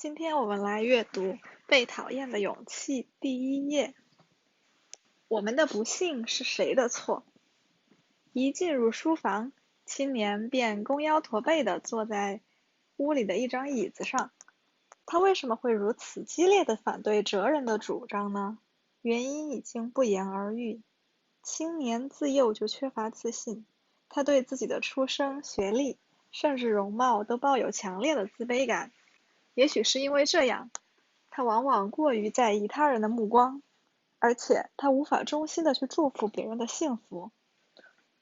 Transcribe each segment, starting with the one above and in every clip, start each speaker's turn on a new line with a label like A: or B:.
A: 今天我们来阅读《被讨厌的勇气》第1页。我们的不幸是谁的错？一进入书房，青年便弓腰驼背地坐在屋里的一张椅子上。他为什么会如此激烈地反对哲人的主张呢？原因已经不言而喻。青年自幼就缺乏自信，他对自己的出身、学历，甚至容貌都抱有强烈的自卑感。也许是因为这样，他往往过于在意他人的目光，而且他无法衷心地去祝福别人的幸福，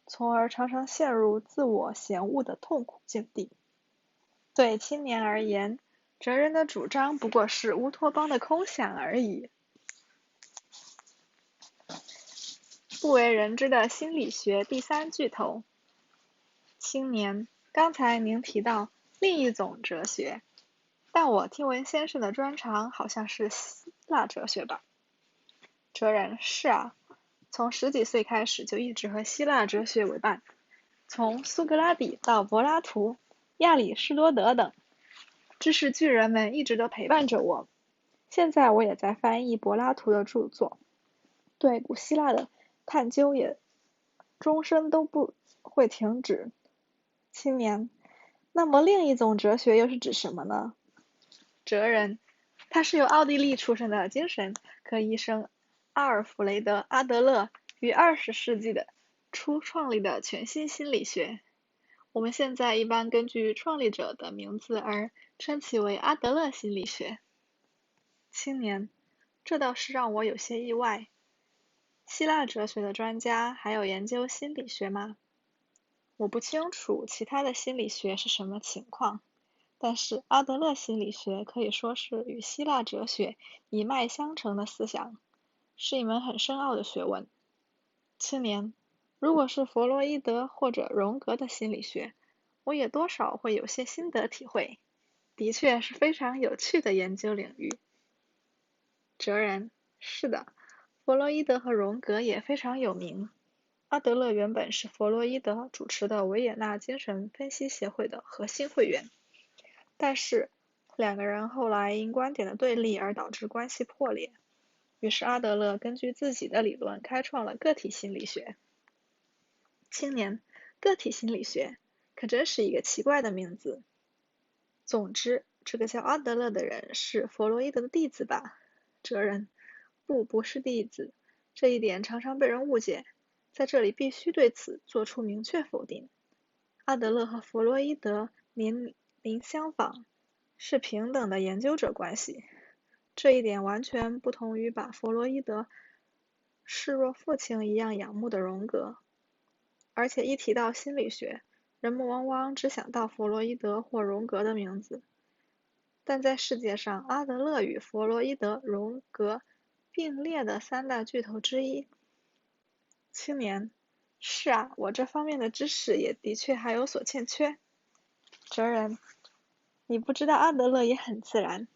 A: 从而常常陷入自我嫌恶的痛苦境地。对青年而言，哲人的主张不过是乌托邦的空想而已。不为人知的心理学第3巨头。青年，刚才您提到另一种哲学，但我听闻先生的专长好像是希腊哲学吧？哲人，是啊，从10几岁开始就一直和希腊哲学为伴，从苏格拉底到柏拉图、亚里士多德等，知识巨人们一直都陪伴着我。现在我也在翻译柏拉图的著作，对古希腊的探究也终身都不会停止。青年，那么另一种哲学又是指什么呢？哲人，他是由奥地利出生的精神科医生阿尔弗雷德·阿德勒于20世纪的初创立的全新心理学。我们现在一般根据创立者的名字而称其为阿德勒心理学。青年，这倒是让我有些意外。希腊哲学的专家还有研究心理学吗？我不清楚其他的心理学是什么情况，但是阿德勒心理学可以说是与希腊哲学一脉相承的思想，是一门很深奥的学问。青年，如果是弗洛伊德或者荣格的心理学，我也多少会有些心得体会，的确是非常有趣的研究领域。哲人，是的，弗洛伊德和荣格也非常有名。阿德勒原本是弗洛伊德主持的维也纳精神分析协会的核心会员，但是两个人后来因观点的对立而导致关系破裂，于是阿德勒根据自己的理论开创了个体心理学。青年，个体心理学可真是一个奇怪的名字。总之，这个叫阿德勒的人是弗洛伊德的弟子吧？哲人，不是弟子，这一点常常被人误解，在这里必须对此做出明确否定。阿德勒和弗洛伊德年龄相仿，是平等的研究者关系，这一点完全不同于把弗洛伊德视若父亲一样仰慕的荣格。而且一提到心理学，人们往往只想到弗洛伊德或荣格的名字，但在世界上，阿德勒与弗洛伊德、荣格并列的3大巨头之一。青年，是啊，我这方面的知识也的确还有所欠缺。哲人，你不知道阿德勒也很自然。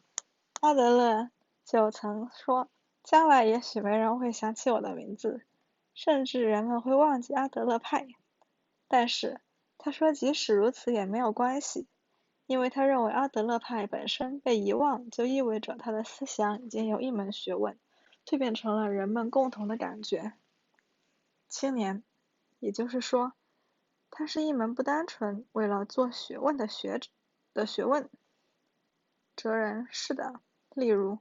A: 阿德勒就曾说，将来也许没人会想起我的名字，甚至人们会忘记阿德勒派。但是，他说即使如此也没有关系，因为他认为阿德勒派本身被遗忘，就意味着他的思想已经由一门学问蜕变成了人们共同的感觉。青年，也就是说，它是一门不单纯为了做学问的学问。哲人，是的，例如，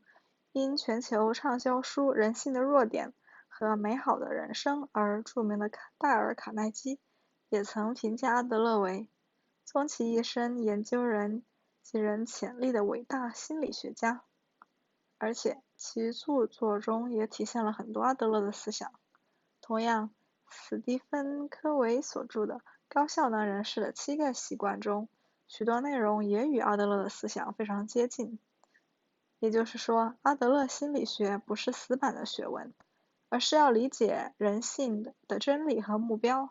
A: 因全球畅销书《人性的弱点》和美好的人生而著名的戴尔·卡耐基也曾评价阿德勒为终其一生研究人及人潜力的伟大心理学家，而且其著作中也体现了很多阿德勒的思想。同样，史蒂芬·科维所著的《高效能人士的7个习惯》中，许多内容也与阿德勒的思想非常接近。也就是说，阿德勒心理学不是死板的学问，而是要理解人性的真理和目标。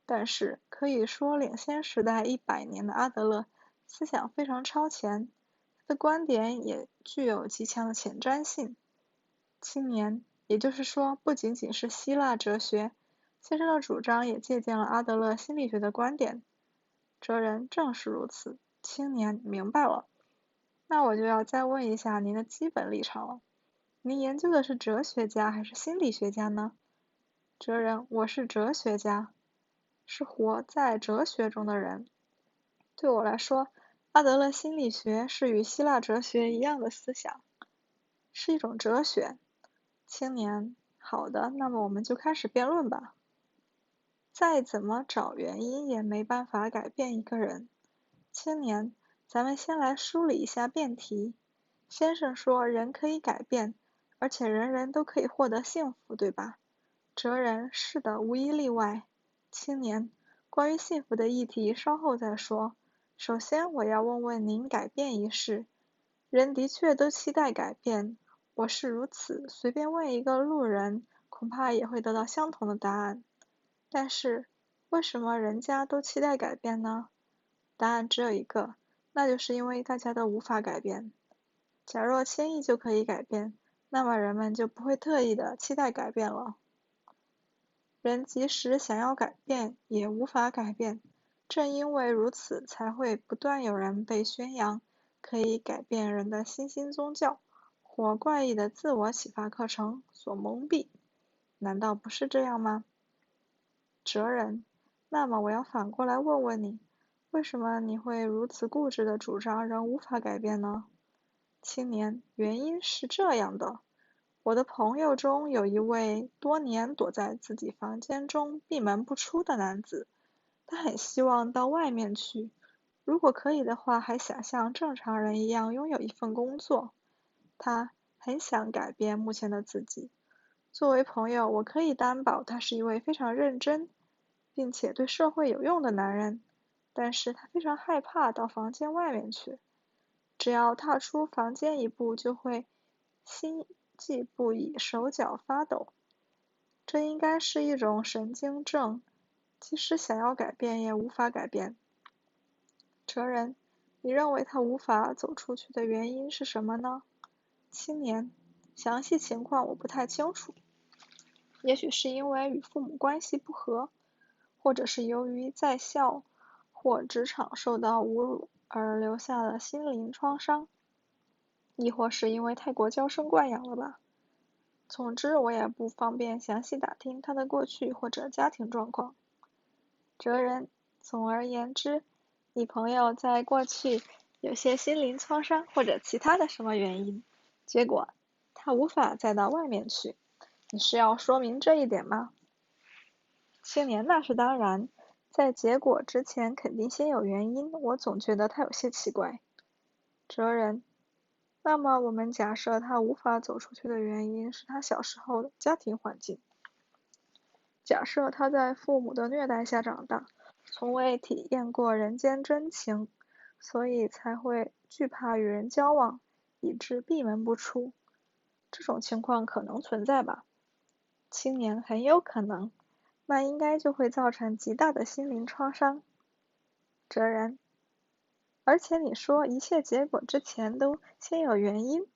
A: 但是，可以说领先时代100年的阿德勒思想非常超前，他的观点也具有极强的前瞻性。青年，也就是说，不仅仅是希腊哲学，先生的主张也借鉴了阿德勒心理学的观点。哲人，正是如此。青年，明白了。那我就要再问一下您的基本立场了。您研究的是哲学家还是心理学家呢？哲人，我是哲学家，是活在哲学中的人。对我来说，阿德勒心理学是与希腊哲学一样的思想，是一种哲学。青年，好的，那么我们就开始辩论吧。再怎么找原因也没办法改变一个人。青年，咱们先来梳理一下辩题。先生说人可以改变，而且人人都可以获得幸福，对吧？哲人，是的，无一例外。青年，关于幸福的议题稍后再说。首先我要问问您改变一事。人的确都期待改变，我是如此，随便问一个路人，恐怕也会得到相同的答案。但是，为什么人家都期待改变呢？答案只有一个，那就是因为大家都无法改变。假若轻易就可以改变，那么人们就不会特意的期待改变了。人即使想要改变，也无法改变。正因为如此，才会不断有人被宣扬可以改变人的新兴宗教或怪异的自我启发课程所蒙蔽。难道不是这样吗？哲人，那么我要反过来问问你，为什么你会如此固执地主张人无法改变呢？青年，原因是这样的。我的朋友中有一位多年躲在自己房间中闭门不出的男子，他很希望到外面去，如果可以的话，还想像正常人一样拥有一份工作。他很想改变目前的自己。作为朋友，我可以担保他是一位非常认真，并且对社会有用的男人，但是他非常害怕到房间外面去。只要踏出房间一步，就会心悸不已，手脚发抖。这应该是一种神经症，即使想要改变也无法改变。哲人，你认为他无法走出去的原因是什么呢？青年，详细情况我不太清楚，也许是因为与父母关系不和，或者是由于在校或职场受到侮辱而留下了心灵创伤，亦或是因为太过娇生惯养了吧。总之，我也不方便详细打听他的过去或者家庭状况。哲人，总而言之，你朋友在过去有些心灵创伤或者其他的什么原因，结果他无法再到外面去。你是要说明这一点吗？青年，那是当然，在结果之前肯定先有原因，我总觉得他有些奇怪。哲人，那么我们假设他无法走出去的原因是他小时候的家庭环境。假设他在父母的虐待下长大，从未体验过人间真情，所以才会惧怕与人交往，以致闭门不出。这种情况可能存在吧？青年，很有可能，那应该就会造成极大的心灵创伤。哲人，而且你说一切结果之前都先有原因。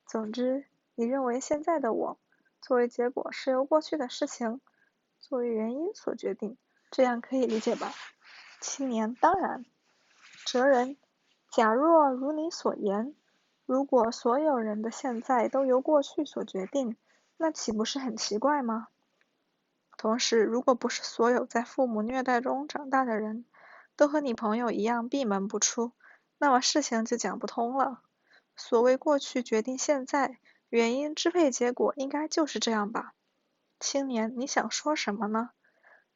A: 总之，你认为现在的我，作为结果是由过去的事情作为原因所决定，这样可以理解吧？青年，当然。哲人，假若如你所言，如果所有人的现在都由过去所决定，那岂不是很奇怪吗？同时，如果不是所有在父母虐待中长大的人都和你朋友一样闭门不出，那么事情就讲不通了。所谓过去决定现在，原因支配结果，应该就是这样吧？青年，你想说什么呢？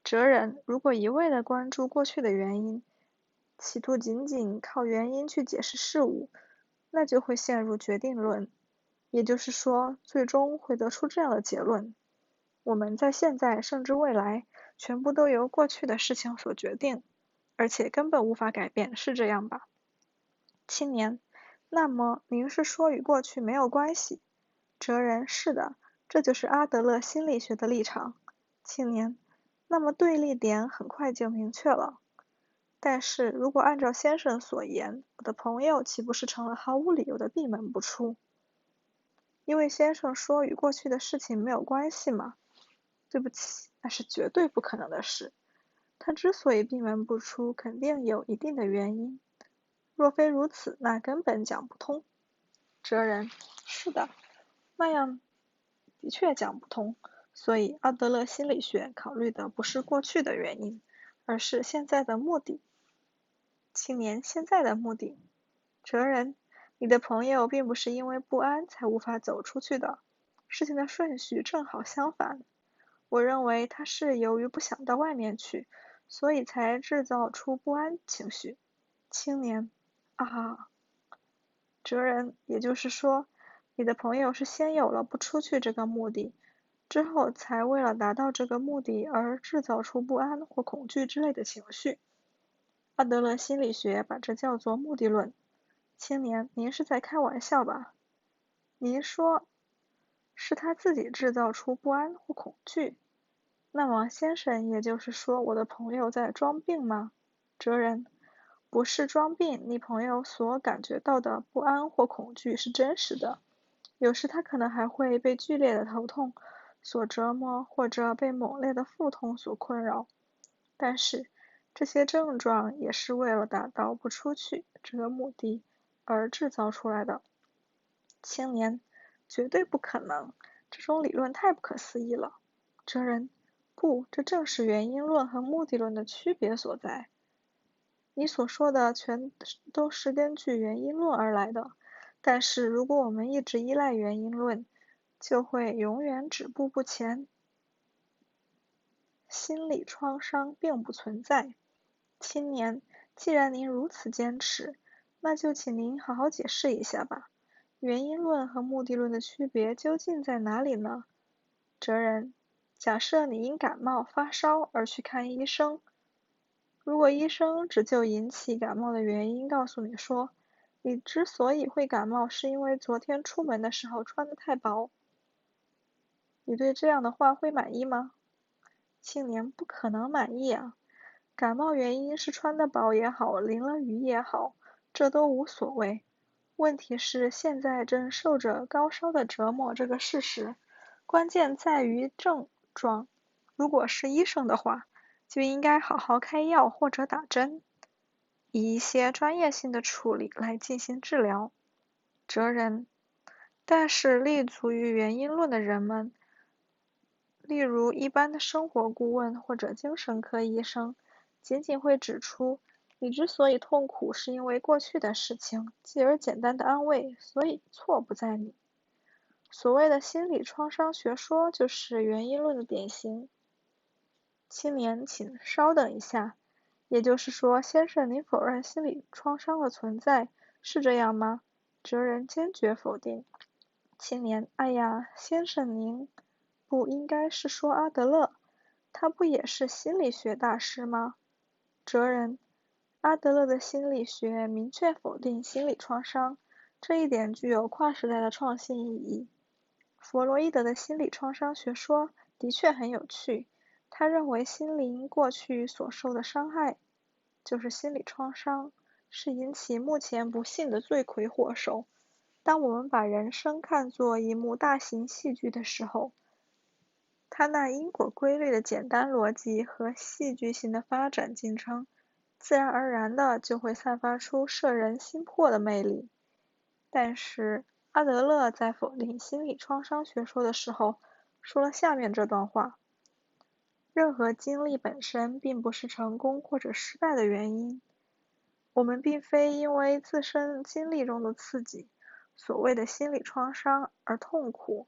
A: 哲人，如果一味地关注过去的原因，企图仅仅靠原因去解释事物，那就会陷入决定论，也就是说，最终会得出这样的结论：我们在现在甚至未来，全部都由过去的事情所决定，而且根本无法改变，是这样吧？青年，那么您是说与过去没有关系？哲人，是的，这就是阿德勒心理学的立场。青年，那么对立点很快就明确了。但是如果按照先生所言，我的朋友岂不是成了毫无理由的闭门不出？因为先生说与过去的事情没有关系嘛。对不起，那是绝对不可能的事。他之所以闭门不出，肯定有一定的原因。若非如此，那根本讲不通。哲人：是的，那样的确讲不通。所以阿德勒心理学考虑的不是过去的原因，而是现在的目的。青年：现在的目的。哲人：你的朋友并不是因为不安才无法走出去的，事情的顺序正好相反。我认为他是由于不想到外面去，所以才制造出不安情绪。青年：啊。哲人：也就是说，你的朋友是先有了不出去这个目的，之后才为了达到这个目的而制造出不安或恐惧之类的情绪。阿德勒心理学把这叫做目的论。青年：您是在开玩笑吧？您说是他自己制造出不安或恐惧？那么先生，也就是说我的朋友在装病吗？哲人：不是装病，你朋友所感觉到的不安或恐惧是真实的，有时他可能还会被剧烈的头痛所折磨，或者被猛烈的腹痛所困扰。但是这些症状也是为了达到不出去这个目的而制造出来的。青年：绝对不可能，这种理论太不可思议了。哲人：不，这正是原因论和目的论的区别所在。你所说的全都是根据原因论而来的，但是如果我们一直依赖原因论，就会永远止步不前。心理创伤并不存在。青年：既然您如此坚持，那就请您好好解释一下吧。原因论和目的论的区别究竟在哪里呢？哲人：假设你因感冒发烧而去看医生，如果医生只就引起感冒的原因告诉你说，你之所以会感冒是因为昨天出门的时候穿得太薄，你对这样的话会满意吗？青年：不可能满意啊。感冒原因是穿得薄也好，淋了雨也好，这都无所谓。问题是现在正受着高烧的折磨这个事实，关键在于症状。如果是医生的话，就应该好好开药或者打针，以一些专业性的处理来进行治疗。哲人：但是立足于原因论的人们，例如一般的生活顾问或者精神科医生，仅仅会指出，你之所以痛苦是因为过去的事情，继而简单的安慰，所以错不在你。所谓的心理创伤学说就是原因论的典型。青年，请稍等一下，也就是说，先生您否认心理创伤的存在，是这样吗？哲人坚决否定。青年：哎呀，先生您不应该是说阿德勒，他不也是心理学大师吗？哲人：阿德勒的心理学明确否定心理创伤，这一点具有跨时代的创新意义。弗洛伊德的心理创伤学说的确很有趣，他认为心灵过去所受的伤害，就是心理创伤，是引起目前不幸的罪魁祸首。当我们把人生看作一幕大型戏剧的时候，它那因果规律的简单逻辑和戏剧性的发展进程，自然而然的就会散发出摄人心魄的魅力。但是，阿德勒在否定心理创伤学说的时候，说了下面这段话：任何经历本身并不是成功或者失败的原因。我们并非因为自身经历中的刺激，所谓的心理创伤而痛苦。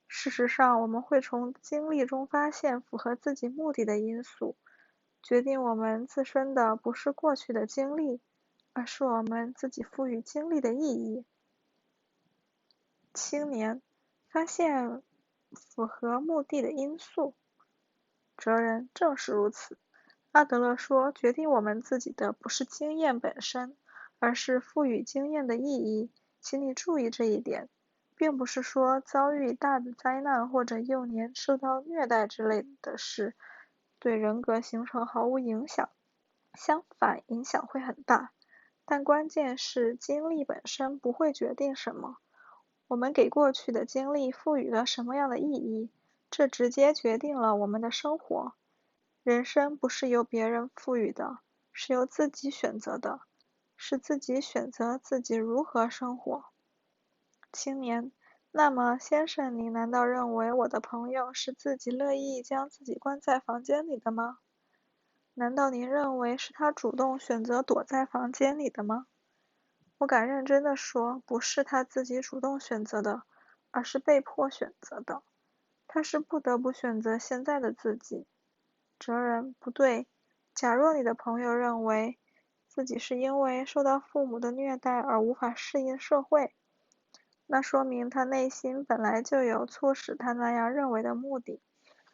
A: 事实上，我们会从经历中发现符合自己目的的因素。决定我们自身的不是过去的经历，而是我们自己赋予经历的意义。青年，发现符合目的的因素。哲人：正是如此。阿德勒说，决定我们自己的不是经验本身，而是赋予经验的意义。请你注意这一点，并不是说遭遇大的灾难或者幼年受到虐待之类的事，对人格形成毫无影响。相反，影响会很大。但关键是经历本身不会决定什么。我们给过去的经历赋予了什么样的意义，这直接决定了我们的生活。人生不是由别人赋予的，是由自己选择的。是自己选择自己如何生活。青年，那么先生，你难道认为我的朋友是自己乐意将自己关在房间里的吗？难道您认为是他主动选择躲在房间里的吗？我敢认真地说，不是他自己主动选择的，而是被迫选择的。他是不得不选择现在的自己。哲人，不对。假若你的朋友认为自己是因为受到父母的虐待而无法适应社会，那说明他内心本来就有促使他那样认为的目的。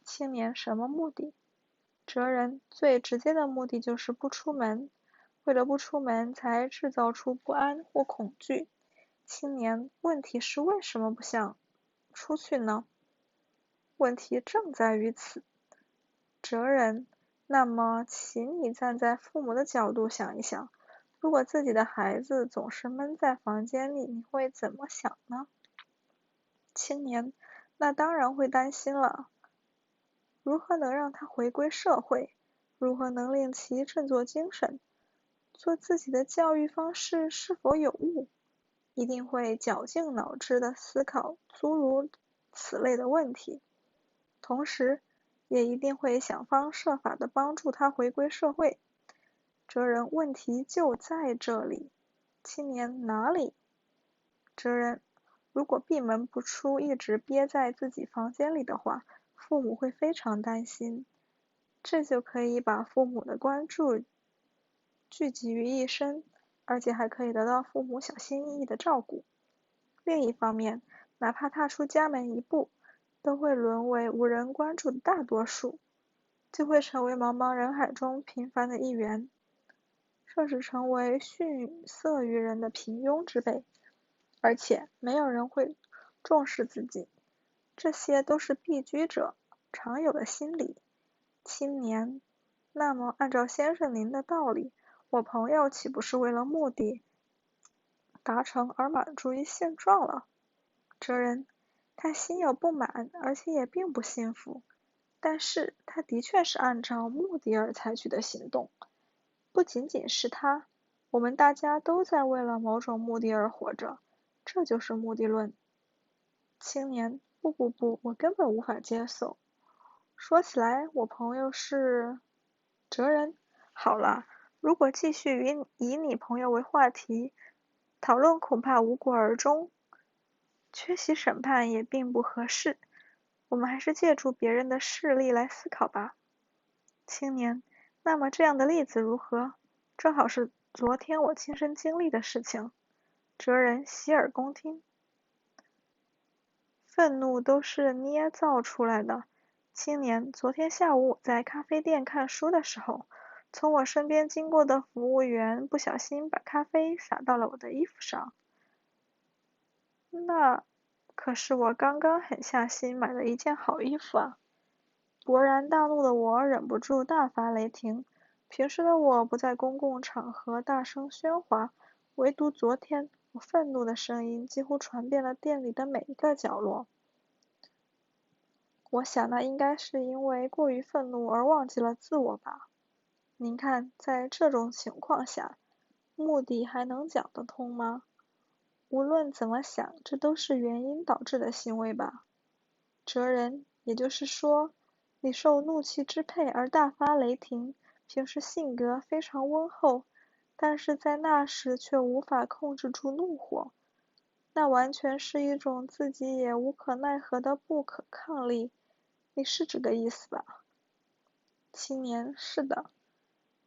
A: 青年，什么目的？哲人，最直接的目的就是不出门，为了不出门才制造出不安或恐惧。青年，问题是为什么不想出去呢？问题正在于此。哲人，那么请你站在父母的角度想一想，如果自己的孩子总是闷在房间里，你会怎么想呢？青年，那当然会担心了。如何能让他回归社会？如何能令其振作精神？做自己的教育方式是否有误？一定会绞尽脑汁地思考诸如此类的问题，同时也一定会想方设法地帮助他回归社会。哲人，问题就在这里。青年，哪里？哲人，如果闭门不出，一直憋在自己房间里的话，父母会非常担心，这就可以把父母的关注聚集于一身，而且还可以得到父母小心翼翼的照顾。另一方面，哪怕踏出家门一步，都会沦为无人关注的大多数，就会成为茫茫人海中平凡的一员，甚至成为逊色于人的平庸之辈，而且没有人会重视自己。这些都是避居者常有的心理。青年，那么按照先生您的道理，我朋友岂不是为了目的达成而满足于现状了？哲人，他心有不满，而且也并不幸福，但是他的确是按照目的而采取的行动。不仅仅是他，我们大家都在为了某种目的而活着，这就是目的论。青年，不，我根本无法接受。说起来，我朋友是……哲人，好了，如果继续以你朋友为话题，讨论恐怕无果而终。缺席审判也并不合适，我们还是借助别人的事例来思考吧。青年，那么这样的例子如何？正好是昨天我亲身经历的事情。哲人，洗耳恭听。愤怒都是捏造出来的。青年，昨天下午我在咖啡店看书的时候，从我身边经过的服务员不小心把咖啡洒到了我的衣服上。那可是我刚刚狠下心买的一件好衣服啊！勃然大怒的我忍不住大发雷霆。平时的我不在公共场合大声喧哗，唯独昨天，我愤怒的声音几乎传遍了店里的每一个角落。我想那应该是因为过于愤怒而忘记了自我吧。您看，在这种情况下，目的还能讲得通吗？无论怎么想，这都是原因导致的行为吧。哲人，也就是说，你受怒气支配而大发雷霆，平时性格非常温厚，但是在那时却无法控制住怒火，那完全是一种自己也无可奈何的不可抗力，你是这个意思吧？青年，是的，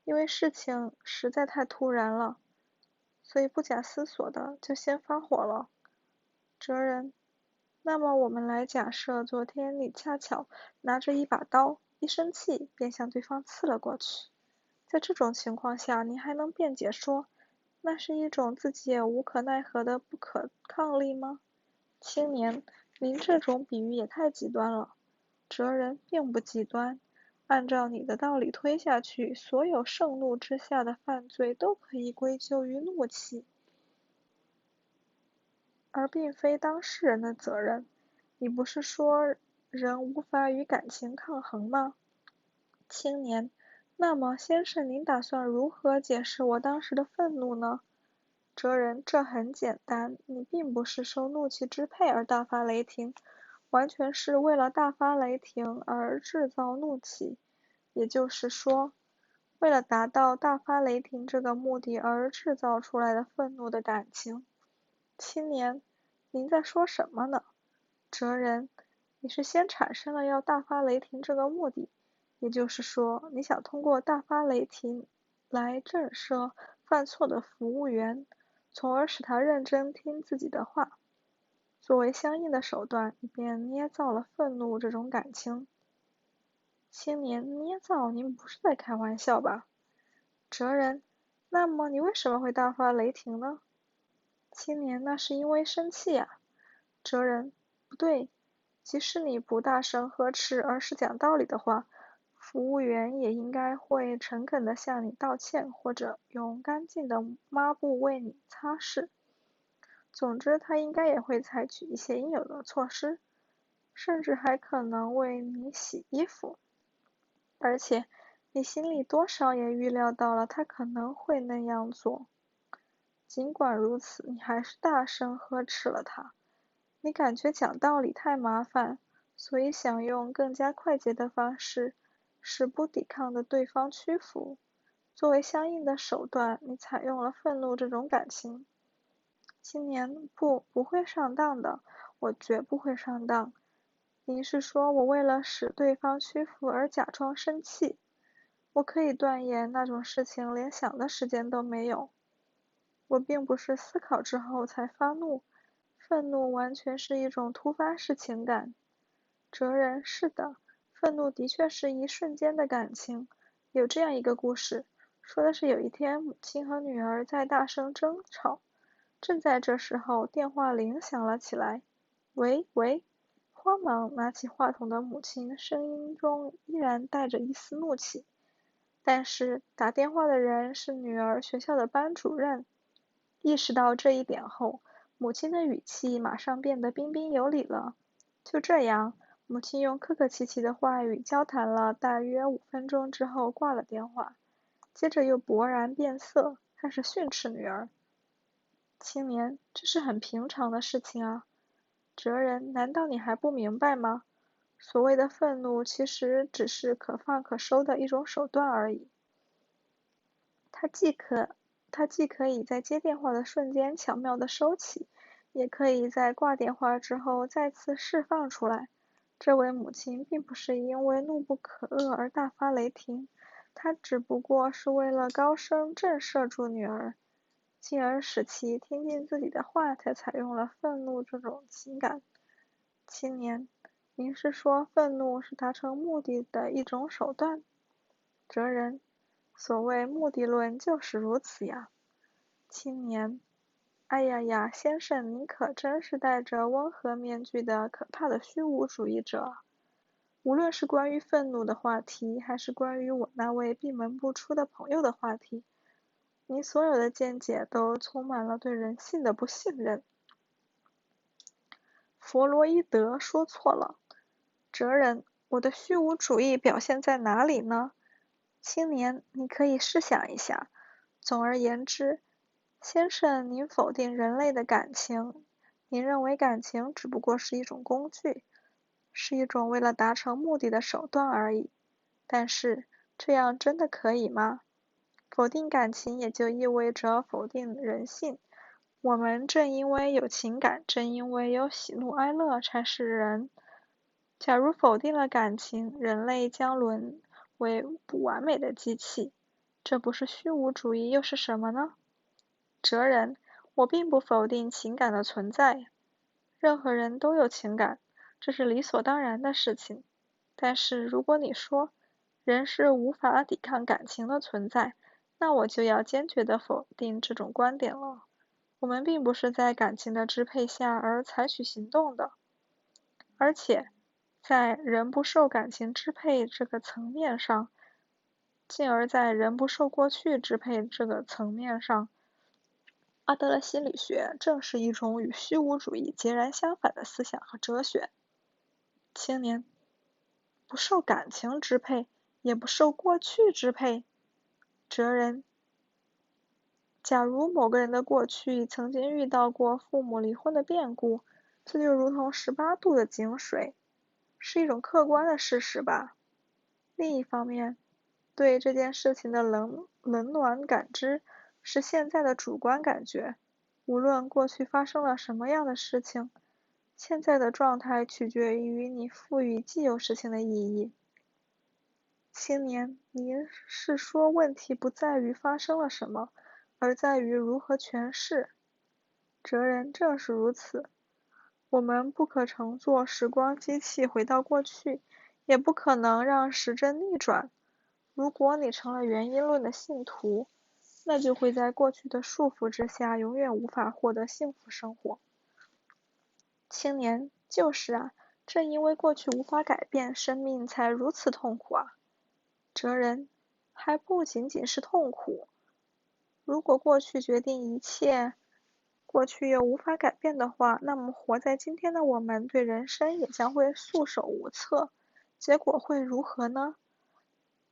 A: 因为事情实在太突然了，所以不假思索的就先发火了。哲人，那么我们来假设昨天你恰巧拿着一把刀，一生气便向对方刺了过去。在这种情况下，你还能辩解说，那是一种自己也无可奈何的不可抗力吗？青年，您这种比喻也太极端了。哲人，并不极端。按照你的道理推下去，所有盛怒之下的犯罪都可以归咎于怒气，而并非当事人的责任。你不是说人无法与感情抗衡吗？青年，那么先生您打算如何解释我当时的愤怒呢？哲人，这很简单，你并不是受怒气支配而大发雷霆，完全是为了大发雷霆而制造怒气，也就是说，为了达到大发雷霆这个目的而制造出来的愤怒的感情。青年，您在说什么呢？哲人，你是先产生了要大发雷霆这个目的，也就是说，你想通过大发雷霆来震慑犯错的服务员，从而使他认真听自己的话。作为相应的手段，你便捏造了愤怒这种感情。青年，捏造？您不是在开玩笑吧？哲人，那么你为什么会大发雷霆呢？青年，那是因为生气呀。哲人，不对，即使你不大声呵斥，而是讲道理的话，服务员也应该会诚恳地向你道歉，或者用干净的抹布为你擦拭。总之，他应该也会采取一些应有的措施，甚至还可能为你洗衣服。而且，你心里多少也预料到了他可能会那样做。尽管如此，你还是大声呵斥了他。你感觉讲道理太麻烦，所以想用更加快捷的方式，使不抵抗的对方屈服。作为相应的手段，你采用了愤怒这种感情。青年，不会上当的，我绝不会上当。您是说我为了使对方屈服而假装生气？我可以断言那种事情连想的时间都没有。我并不是思考之后才发怒，愤怒完全是一种突发式情感。哲人，是的，愤怒的确是一瞬间的感情。有这样一个故事，说的是有一天母亲和女儿在大声争吵，正在这时候电话铃响了起来。喂喂，慌忙拿起话筒的母亲声音中依然带着一丝怒气。但是打电话的人是女儿学校的班主任。意识到这一点后，母亲的语气马上变得彬彬有礼了。就这样，母亲用客客气气的话语交谈了大约5分钟之后挂了电话，接着又勃然变色，开始训斥女儿。青年，这是很平常的事情啊。哲人，难道你还不明白吗？所谓的愤怒其实只是可放可收的一种手段而已。它既可以在接电话的瞬间巧妙地收起，也可以在挂电话之后再次释放出来。这位母亲并不是因为怒不可遏而大发雷霆，她只不过是为了高声震慑住女儿，进而使其听进自己的话，才采用了愤怒这种情感。青年，您是说愤怒是达成目的的一种手段？哲人，所谓目的论就是如此呀。青年，哎呀呀，先生，您可真是戴着温和面具的可怕的虚无主义者。无论是关于愤怒的话题，还是关于我那位闭门不出的朋友的话题，您所有的见解都充满了对人性的不信任。弗洛伊德说错了。哲人，我的虚无主义表现在哪里呢？青年，你可以试想一下。总而言之，先生，您否定人类的感情，您认为感情只不过是一种工具，是一种为了达成目的的手段而已。但是，这样真的可以吗？否定感情也就意味着否定人性。我们正因为有情感，正因为有喜怒哀乐，才是人。假如否定了感情，人类将沦为不完美的机器。这不是虚无主义又是什么呢？哲人，我并不否定情感的存在。任何人都有情感，这是理所当然的事情。但是如果你说人是无法抵抗感情的存在，那我就要坚决地否定这种观点了。我们并不是在感情的支配下而采取行动的，而且在人不受感情支配这个层面上，进而在人不受过去支配这个层面上，阿德勒心理学正是一种与虚无主义截然相反的思想和哲学。青年，不受感情支配，也不受过去支配。哲人，假如某个人的过去曾经遇到过父母离婚的变故，这就如同18度的井水，是一种客观的事实吧。另一方面，对这件事情的冷暖感知是现在的主观感觉，无论过去发生了什么样的事情，现在的状态取决于你赋予既有事情的意义。青年，您是说问题不在于发生了什么，而在于如何诠释。哲人正是如此。我们不可乘坐时光机器回到过去，也不可能让时针逆转。如果你成了原因论的信徒，那就会在过去的束缚之下永远无法获得幸福生活。青年，就是啊，正因为过去无法改变，生命才如此痛苦啊。哲人，还不仅仅是痛苦。如果过去决定一切，过去又无法改变的话，那么活在今天的我们对人生也将会束手无策。结果会如何呢？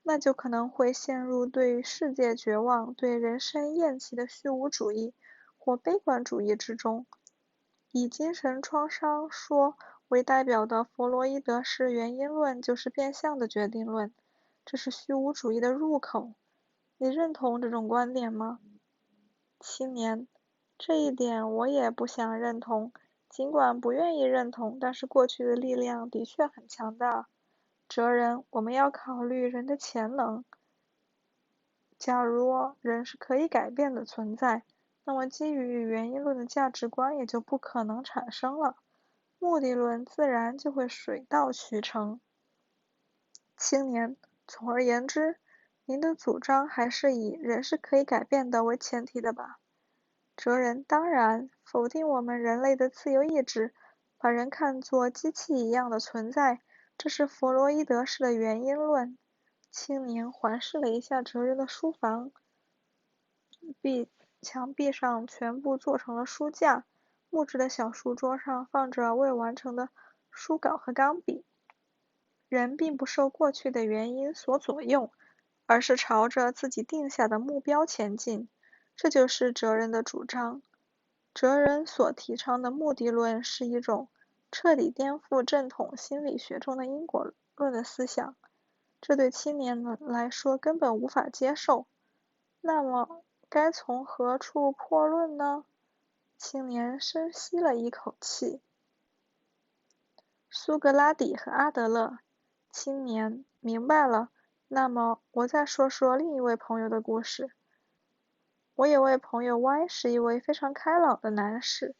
A: 那就可能会陷入对世界绝望、对人生厌弃的虚无主义或悲观主义之中。以精神创伤说为代表的弗洛伊德式原因论就是变相的决定论，这是虚无主义的入口。你认同这种观点吗？青年，这一点我也不想认同，尽管不愿意认同，但是过去的力量的确很强大。哲人，我们要考虑人的潜能。假如人是可以改变的存在，那么基于原因论的价值观也就不可能产生了，目的论自然就会水到渠成。青年，总而言之，您的主张还是以人是可以改变的为前提的吧？哲人，当然，否定我们人类的自由意志，把人看作机器一样的存在，这是弗洛伊德式的原因论。青年环视了一下哲人的书房，墙壁上全部做成了书架，木质的小书桌上放着未完成的书稿和钢笔。人并不受过去的原因所左右，而是朝着自己定下的目标前进，这就是哲人的主张。哲人所提倡的目的论是一种彻底颠覆正统心理学中的因果论的思想，这对青年人来说根本无法接受。那么，该从何处破论呢？青年深吸了一口气。苏格拉底和阿德勒。青年，明白了。那么，我再说说另一位朋友的故事。我有位朋友 Y 是一位非常开朗的男士，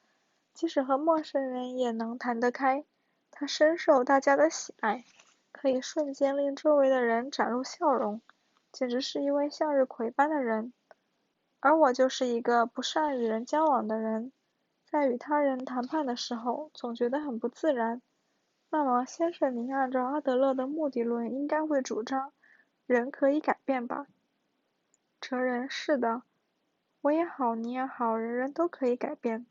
A: 即使和陌生人也能谈得开。他深受大家的喜爱，可以瞬间令周围的人展露笑容，简直是一位向日葵般的人。而我就是一个不善与人交往的人，在与他人谈判的时候，总觉得很不自然。那么，先生，您按照阿德勒的目的论，应该会主张人可以改变吧？哲人，是的。我也好，你也好，人人都可以改变。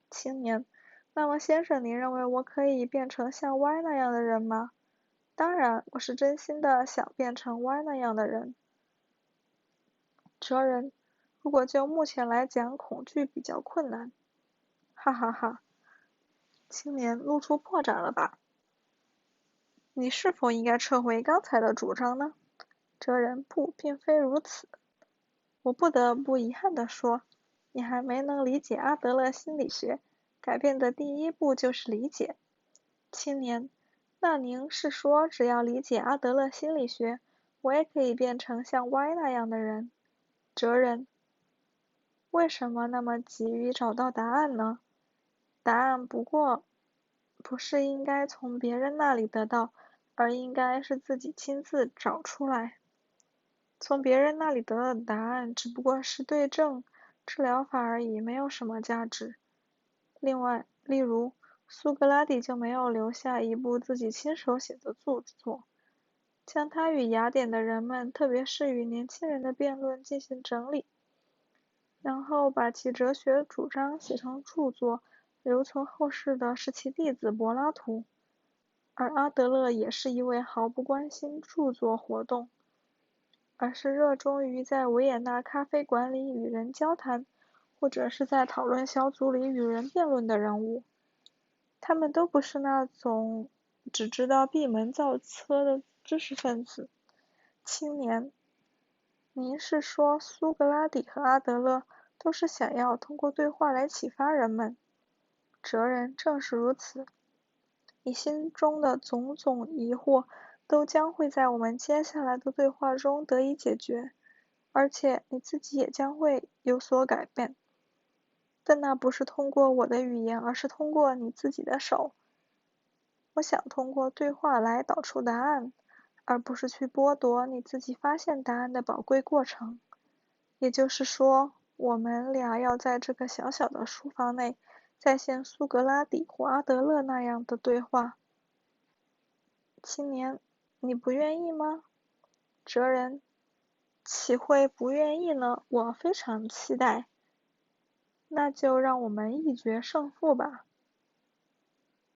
A: 青年，那么先生，您认为我可以变成像 Y 那样的人吗？当然，我是真心的想变成 Y 那样的人。哲人，如果就目前来讲，恐惧比较困难。哈哈哈。青年露出破绽了吧？你是否应该撤回刚才的主张呢？哲人，不，并非如此。我不得不遗憾地说，你还没能理解阿德勒心理学，改变的第一步就是理解。青年，那您是说只要理解阿德勒心理学，我也可以变成像 Y 那样的人？哲人，为什么那么急于找到答案呢？答案不是应该从别人那里得到，而应该是自己亲自找出来。从别人那里得到的答案只不过是对症治疗法而已，没有什么价值。另外，例如，苏格拉底就没有留下一部自己亲手写的著作，将他与雅典的人们，特别是与年轻人的辩论进行整理，然后把其哲学主张写成著作，留存后世的是其弟子柏拉图。而阿德勒也是一位毫不关心著作活动，而是热衷于在维也纳咖啡馆里与人交谈，或者是在讨论小组里与人辩论的人物。他们都不是那种只知道闭门造车的知识分子。青年，您是说苏格拉底和阿德勒都是想要通过对话来启发人们？哲人正是如此。你心中的种种疑惑都将会在我们接下来的对话中得以解决，而且你自己也将会有所改变。但那不是通过我的语言，而是通过你自己的手。我想通过对话来导出答案，而不是去剥夺你自己发现答案的宝贵过程。也就是说，我们俩要在这个小小的书房内再现苏格拉底或阿德勒那样的对话。青年，你不愿意吗？哲人，岂会不愿意呢？我非常期待。那就让我们一决胜负吧。